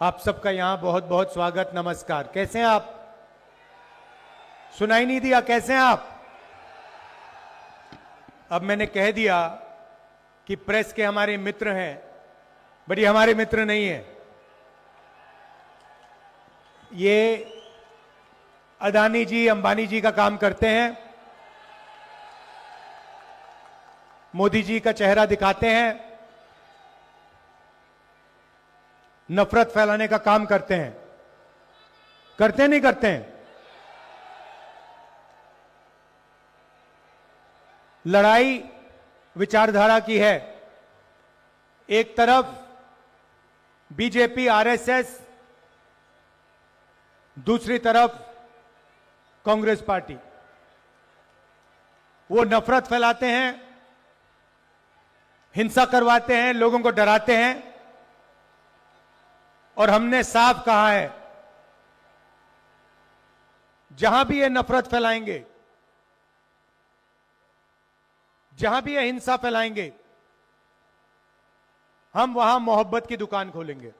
आप सबका यहां बहुत बहुत स्वागत, नमस्कार। कैसे हैं आप? सुनाई नहीं दिया? कैसे हैं आप? अब मैंने कह दिया कि प्रेस के हमारे मित्र हैं, बट ये हमारे मित्र नहीं है। ये अदानी जी, अंबानी जी का काम करते हैं, मोदी जी का चेहरा दिखाते हैं, नफरत फैलाने का काम करते हैं। करते हैं, नहीं करते हैं? लड़ाई विचारधारा की है। एक तरफ बीजेपी, आरएसएस, दूसरी तरफ कांग्रेस पार्टी। वो नफरत फैलाते हैं, हिंसा करवाते हैं, लोगों को डराते हैं। और हमने साफ कहा है, जहां भी ये नफरत फैलाएंगे, जहां भी ये हिंसा फैलाएंगे, हम वहां मोहब्बत की दुकान खोलेंगे।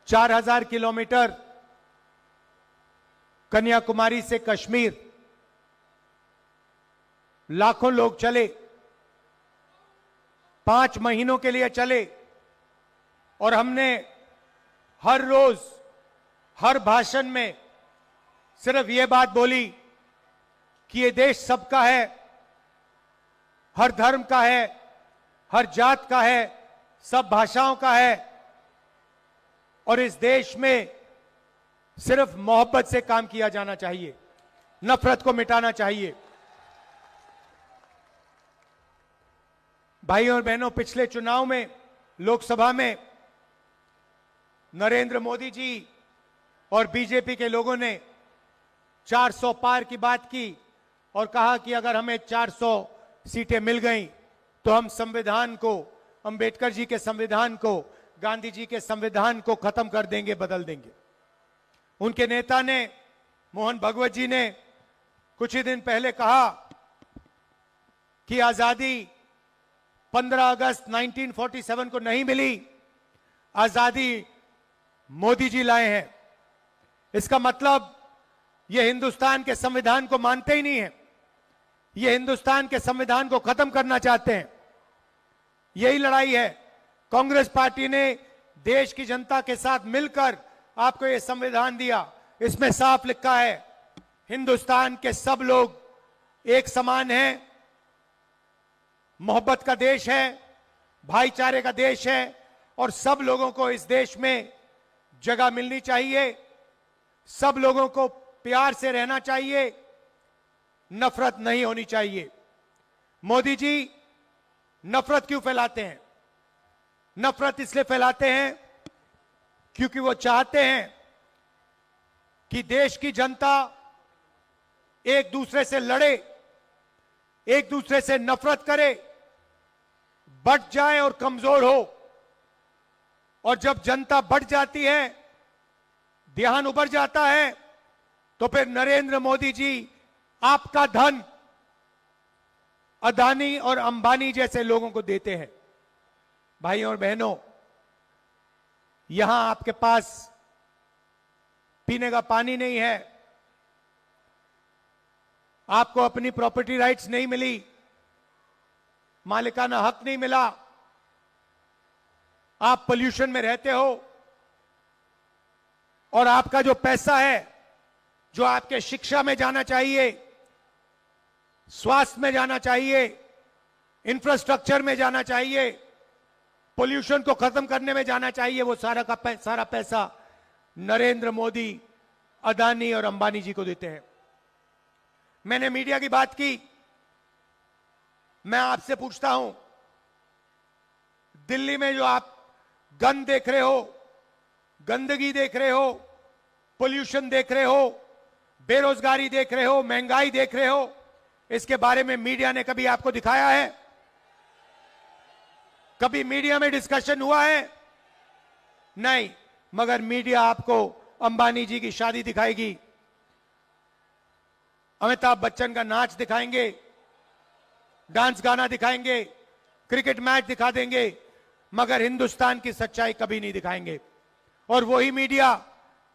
चार 4,000 किलोमीटर कन्याकुमारी से कश्मीर, लाखों लोग चले, 5 महीनों के लिए चले, और हमने हर रोज, हर भाषण में सिर्फ यह बात बोली कि यह देश सबका है, हर धर्म का है, हर जात का है, सब भाषाओं का है, और इस देश में सिर्फ मोहब्बत से काम किया जाना चाहिए, नफरत को मिटाना चाहिए। भाइयों और बहनों, पिछले चुनाव में, लोकसभा में, नरेंद्र मोदी जी और बीजेपी के लोगों ने 400 पार की बात की और कहा कि अगर हमें 400 सीटें मिल गईं तो हम संविधान को, अंबेडकर जी के संविधान को, गांधी जी के संविधान को खत्म कर देंगे, बदल देंगे। उनके नेता ने, मोहन भगवत जी ने, कुछ ही दिन पहले कहा कि आजादी 15 अगस्त 1947 को नहीं मिली, आजादी मोदी जी लाए हैं। इसका मतलब ये हिंदुस्तान के संविधान को मानते ही नहीं है, ये हिंदुस्तान के संविधान को खत्म करना चाहते हैं। यही लड़ाई है। कांग्रेस पार्टी ने देश की जनता के साथ मिलकर आपको ये संविधान दिया। इसमें साफ लिखा है, हिंदुस्तान के सब लोग एक समान हैं, मोहब्बत का देश है, भाईचारे का देश है, और सब लोगों को इस देश में जगह मिलनी चाहिए, सब लोगों को प्यार से रहना चाहिए, नफरत नहीं होनी चाहिए। मोदी जी नफरत क्यों फैलाते हैं? नफरत इसलिए फैलाते हैं क्योंकि वो चाहते हैं कि देश की जनता एक दूसरे से लड़े, एक दूसरे से नफरत करे, बढ़ जाए और कमजोर हो। और जब जनता बढ़ जाती है, ध्यान उबर जाता है, तो फिर नरेंद्र मोदी जी आपका धन अदानी और अंबानी जैसे लोगों को देते हैं। भाइयों और बहनों, यहां आपके पास पीने का पानी नहीं है, आपको अपनी प्रॉपर्टी राइट्स नहीं मिली, मालिकाना हक नहीं मिला, आप पोल्यूशन में रहते हो, और आपका जो पैसा है, जो आपके शिक्षा में जाना चाहिए, स्वास्थ्य में जाना चाहिए, इंफ्रास्ट्रक्चर में जाना चाहिए, पोल्यूशन को खत्म करने में जाना चाहिए, वो सारा का सारा पैसा नरेंद्र मोदी, अदानी और अंबानी जी को देते हैं। मैंने मीडिया की बात की, मैं आपसे पूछता हूं, दिल्ली में जो आप गंद देख रहे हो, गंदगी देख रहे हो, पोल्यूशन देख रहे हो, बेरोजगारी देख रहे हो, महंगाई देख रहे हो, इसके बारे में मीडिया ने कभी आपको दिखाया है? कभी मीडिया में डिस्कशन हुआ है? नहीं। मगर मीडिया आपको अंबानी जी की शादी दिखाएगी, अमिताभ बच्चन का नाच दिखाएंगे, डांस गाना दिखाएंगे, क्रिकेट मैच दिखा देंगे, मगर हिंदुस्तान की सच्चाई कभी नहीं दिखाएंगे। और वही मीडिया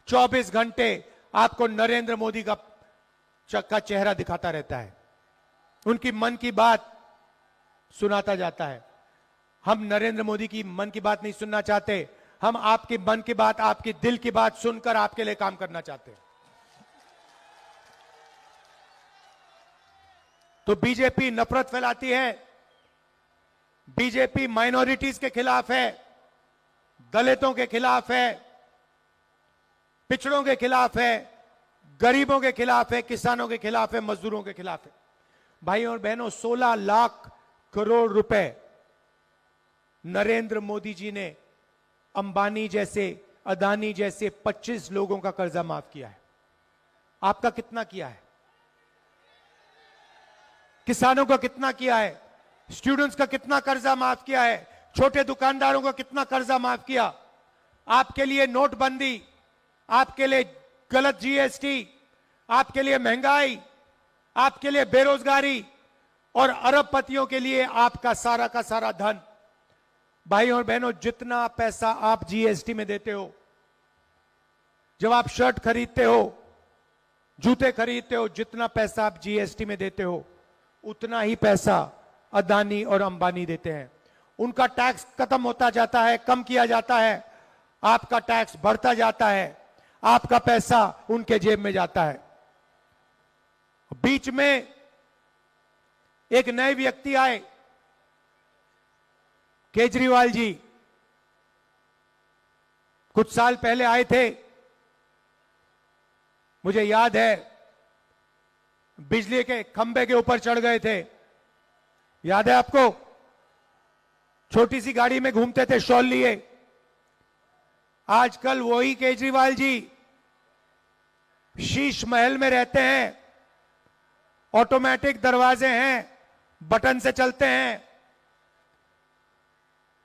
24 घंटे आपको नरेंद्र मोदी का चेहरा दिखाता रहता है, उनकी मन की बात सुनाता जाता है। हम नरेंद्र मोदी की मन की बात नहीं सुनना चाहते, हम आपकी मन की बात, आपकी दिल की बात सुनकर आपके लिए काम करना चाहते हैं। तो बीजेपी नफरत फैलाती है, बीजेपी माइनॉरिटीज के खिलाफ है, दलितों के खिलाफ है, पिछड़ों के खिलाफ है, गरीबों के खिलाफ है, किसानों के खिलाफ है, मजदूरों के खिलाफ है। भाइयों और बहनों, 16 लाख करोड़ रुपए नरेंद्र मोदी जी ने अंबानी जैसे, अदानी जैसे 25 लोगों का कर्जा माफ किया है। आपका कितना किया है? किसानों का कितना किया है? स्टूडेंट्स का कितना कर्जा माफ किया है? छोटे दुकानदारों का कितना कर्जा माफ किया? आपके लिए नोटबंदी, आपके लिए गलत जीएसटी, आपके लिए महंगाई, आपके लिए बेरोजगारी और अरबपतियों के लिए आपका सारा का सारा धन। भाइयों और बहनों, जितना पैसा आप जीएसटी में देते हो, जब आप शर्ट खरीदते हो, जूते खरीदते हो, जितना पैसा आप जीएसटी में देते हो, उतना ही पैसा अदानी और अंबानी देते हैं। उनका टैक्स खत्म होता जाता है, कम किया जाता है, आपका टैक्स बढ़ता जाता है, आपका पैसा उनके जेब में जाता है। बीच में एक नए व्यक्ति आए, केजरीवाल जी, कुछ साल पहले आए थे, मुझे याद है, बिजली के खंभे के ऊपर चढ़ गए थे, याद है आपको? छोटी सी गाड़ी में घूमते थे शॉल लिए। आजकल वही केजरीवाल जी शीश महल में रहते हैं, ऑटोमेटिक दरवाजे हैं, बटन से चलते हैं।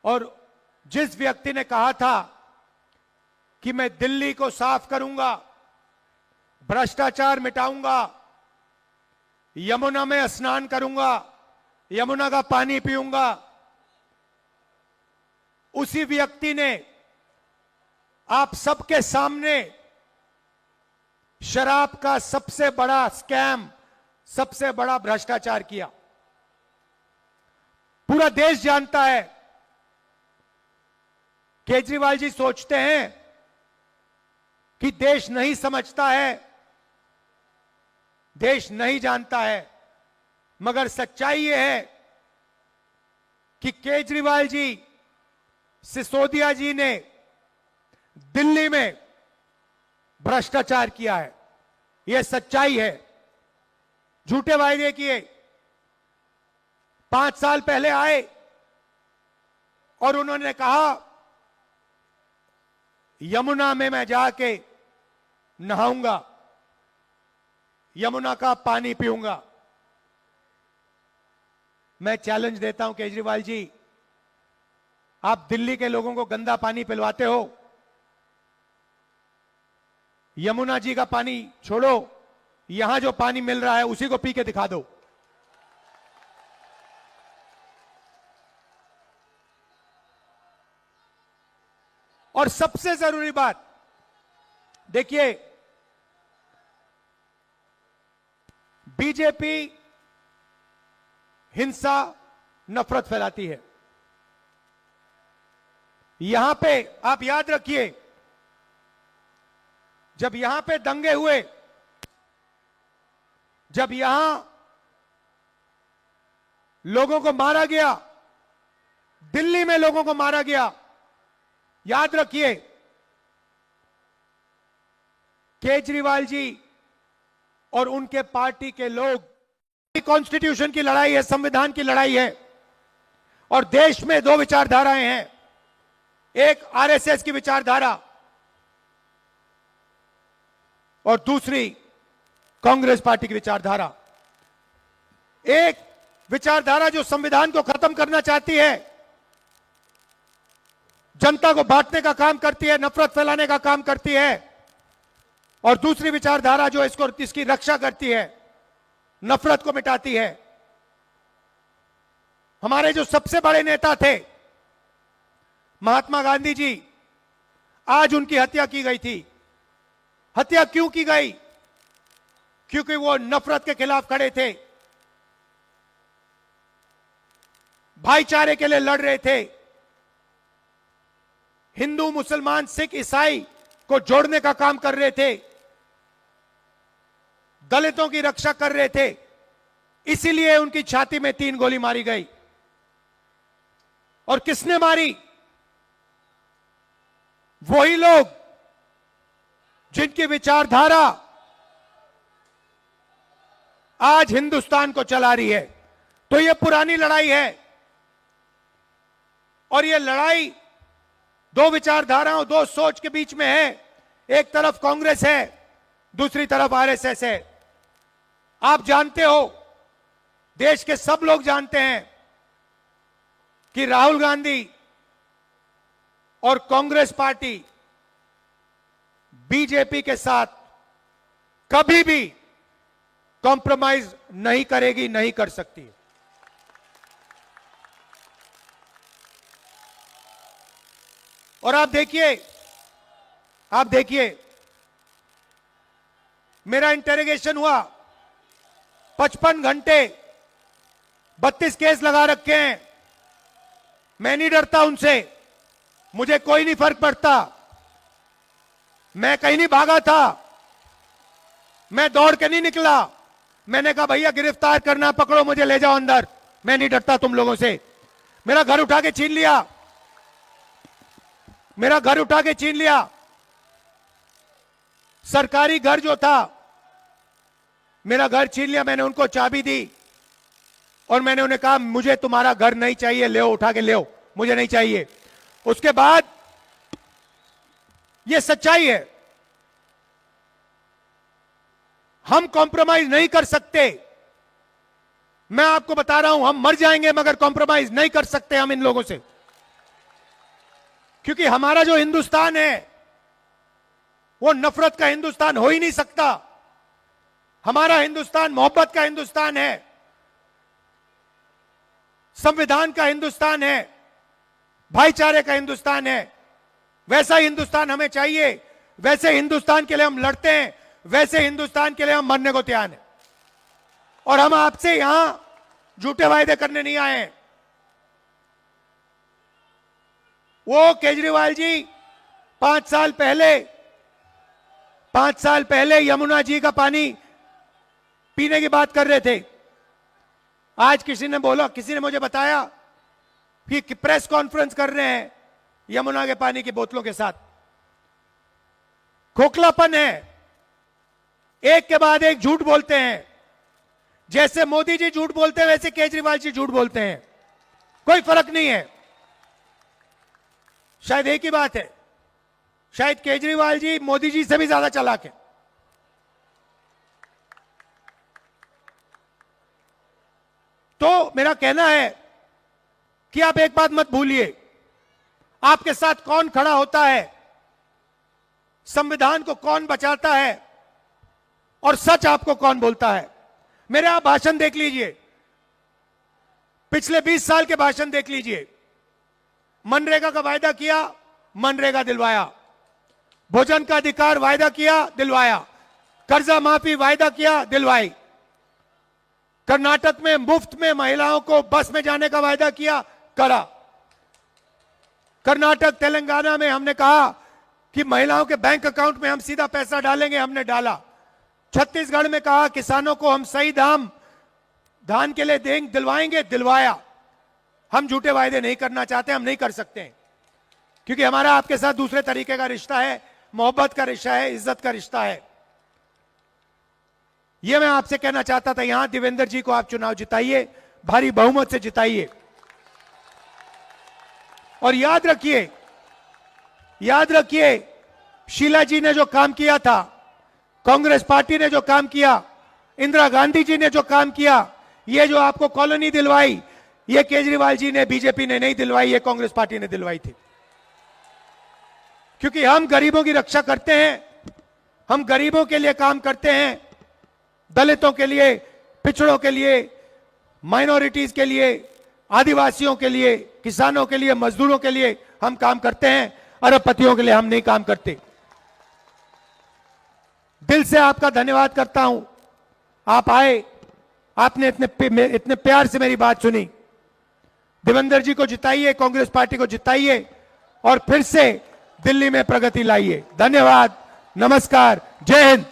और जिस व्यक्ति ने कहा था कि मैं दिल्ली को साफ करूंगा, भ्रष्टाचार मिटाऊंगा, यमुना में स्नान करूंगा, यमुना का पानी पीऊंगा, उसी व्यक्ति ने आप सबके सामने शराब का सबसे बड़ा स्कैम, सबसे बड़ा भ्रष्टाचार किया। पूरा देश जानता है। केजरीवाल जी सोचते हैं कि देश नहीं समझता है, देश नहीं जानता है, मगर सच्चाई यह है कि केजरीवाल जी, सिसोदिया जी ने दिल्ली में भ्रष्टाचार किया है। यह सच्चाई है। झूठे वायदे किए। 5 साल पहले आए और उन्होंने कहा यमुना में मैं जाके नहाऊंगा, यमुना का पानी पीऊंगा। मैं चैलेंज देता हूं केजरीवाल जी, आप दिल्ली के लोगों को गंदा पानी पिलवाते हो, यमुना जी का पानी छोड़ो, यहां जो पानी मिल रहा है उसी को पी के दिखा दो। और सबसे जरूरी बात देखिए, बीजेपी हिंसा, नफरत फैलाती है। यहां पे आप याद रखिए, जब यहां पे दंगे हुए, जब यहां लोगों को मारा गया, दिल्ली में लोगों को मारा गया, याद रखिए केजरीवाल जी और उनके पार्टी के लोग, कॉन्स्टिट्यूशन की लड़ाई है, संविधान की लड़ाई है। और देश में 2 विचारधाराएं हैं, एक आरएसएस की विचारधारा और दूसरी कांग्रेस पार्टी की विचारधारा। एक विचारधारा जो संविधान को खत्म करना चाहती है, जनता को बांटने का काम करती है, नफरत फैलाने का काम करती है, और दूसरी विचारधारा जो इसकी रक्षा करती है, नफरत को मिटाती है। हमारे जो सबसे बड़े नेता थे महात्मा गांधी जी, आज उनकी हत्या की गई थी। हत्या क्यों की गई? क्योंकि वो नफरत के खिलाफ खड़े थे, भाईचारे के लिए लड़ रहे थे, हिंदू मुसलमान सिख ईसाई को जोड़ने का काम कर रहे थे, दलितों की रक्षा कर रहे थे। इसीलिए उनकी छाती में 3 गोली मारी गई। और किसने मारी? वही लोग जिनकी विचारधारा आज हिंदुस्तान को चला रही है। तो यह पुरानी लड़ाई है, और यह लड़ाई दो विचारधाराओं, दो सोच के बीच में है। एक तरफ कांग्रेस है, दूसरी तरफ आरएसएस है। आप जानते हो, देश के सब लोग जानते हैं कि राहुल गांधी और कांग्रेस पार्टी बीजेपी के साथ कभी भी कॉम्प्रोमाइज नहीं करेगी, नहीं कर सकती। और आप देखिए, मेरा इंटेरोगेशन हुआ 55 घंटे, 32 केस लगा रखे हैं। मैं नहीं डरता उनसे, मुझे कोई नहीं फर्क पड़ता। मैं कहीं नहीं भागा था, मैं दौड़ के नहीं निकला। मैंने कहा भैया गिरफ्तार करना, पकड़ो मुझे, ले जाओ अंदर। मैं नहीं डरता तुम लोगों से। मेरा घर उठा के छीन लिया, मेरा घर उठा के छीन लिया। सरकारी घर जो था, मेरा घर छीन लिया। मैंने उनको चाबी दी और मैंने उन्हें कहा मुझे तुम्हारा घर नहीं चाहिए, ले उठा के ले, मुझे नहीं चाहिए। उसके बाद यह सच्चाई है, हम कॉम्प्रोमाइज नहीं कर सकते। मैं आपको बता रहा हूं, हम मर जाएंगे मगर कॉम्प्रोमाइज नहीं कर सकते हम इन लोगों से। क्योंकि हमारा जो हिंदुस्तान है वो नफरत का हिंदुस्तान हो ही नहीं सकता। हमारा हिंदुस्तान मोहब्बत का हिंदुस्तान है, संविधान का हिंदुस्तान है, भाईचारे का हिंदुस्तान है। वैसा हिंदुस्तान हमें चाहिए। वैसे हिंदुस्तान के लिए हम लड़ते हैं, वैसे हिंदुस्तान के लिए हम मरने को तैयार हैं। और हम आपसे यहां झूठे वायदे करने नहीं आए हैं। वो केजरीवाल जी 5 साल पहले यमुना जी का पानी पीने की बात कर रहे थे। आज किसी ने मुझे बताया कि प्रेस कॉन्फ्रेंस कर रहे हैं यमुना के पानी की बोतलों के साथ। खोखलापन है, एक के बाद एक झूठ बोलते हैं। जैसे मोदी जी झूठ बोलते हैं वैसे केजरीवाल जी झूठ बोलते हैं, कोई फर्क नहीं है। शायद एक ही बात है, शायद केजरीवाल जी मोदी जी से भी ज्यादा चालाक है। तो मेरा कहना है कि आप एक बात मत भूलिए, आपके साथ कौन खड़ा होता है, संविधान को कौन बचाता है और सच आपको कौन बोलता है। मेरे आप भाषण देख लीजिए, पिछले 20 साल के भाषण देख लीजिए। मनरेगा का वायदा किया, मनरेगा दिलवाया। भोजन का अधिकार वायदा किया, दिलवाया। कर्जा माफी वायदा किया, दिलवाई। कर्नाटक में मुफ्त में महिलाओं को बस में जाने का वायदा किया, करा। कर्नाटक तेलंगाना में हमने कहा कि महिलाओं के बैंक अकाउंट में हम सीधा पैसा डालेंगे, हमने डाला। छत्तीसगढ़ में कहा किसानों को हम सही दाम धान के लिए देंगे, दिलवाएंगे, दिलवाया। हम झूठे वायदे नहीं करना चाहते, हम नहीं कर सकते हैं, क्योंकि हमारा आपके साथ दूसरे तरीके का रिश्ता है, मोहब्बत का रिश्ता है, इज्जत का रिश्ता है। यह मैं आपसे कहना चाहता था। यहां देवेंद्र जी को आप चुनाव जिताइए, भारी बहुमत से जिताइए। और याद रखिए, शीला जी ने जो काम किया था, कांग्रेस पार्टी ने जो काम किया, इंदिरा गांधी जी ने जो काम किया, ये जो आपको कॉलोनी दिलवाई, ये केजरीवाल जी ने, बीजेपी ने नहीं दिलवाई, ये कांग्रेस पार्टी ने दिलवाई थी। क्योंकि हम गरीबों की रक्षा करते हैं, हम गरीबों के लिए काम करते हैं, दलितों के लिए, पिछड़ों के लिए, माइनॉरिटीज के लिए, आदिवासियों के लिए, किसानों के लिए, मजदूरों के लिए हम काम करते हैं, अरबपतियों के लिए हम नहीं काम करते। दिल से आपका धन्यवाद करता हूं। आप आए, आपने इतने प्यार से मेरी बात सुनी। देवेंद्र जी को जिताइए, कांग्रेस पार्टी को जिताइए और फिर से दिल्ली में प्रगति लाइए। धन्यवाद, नमस्कार, जय हिंद।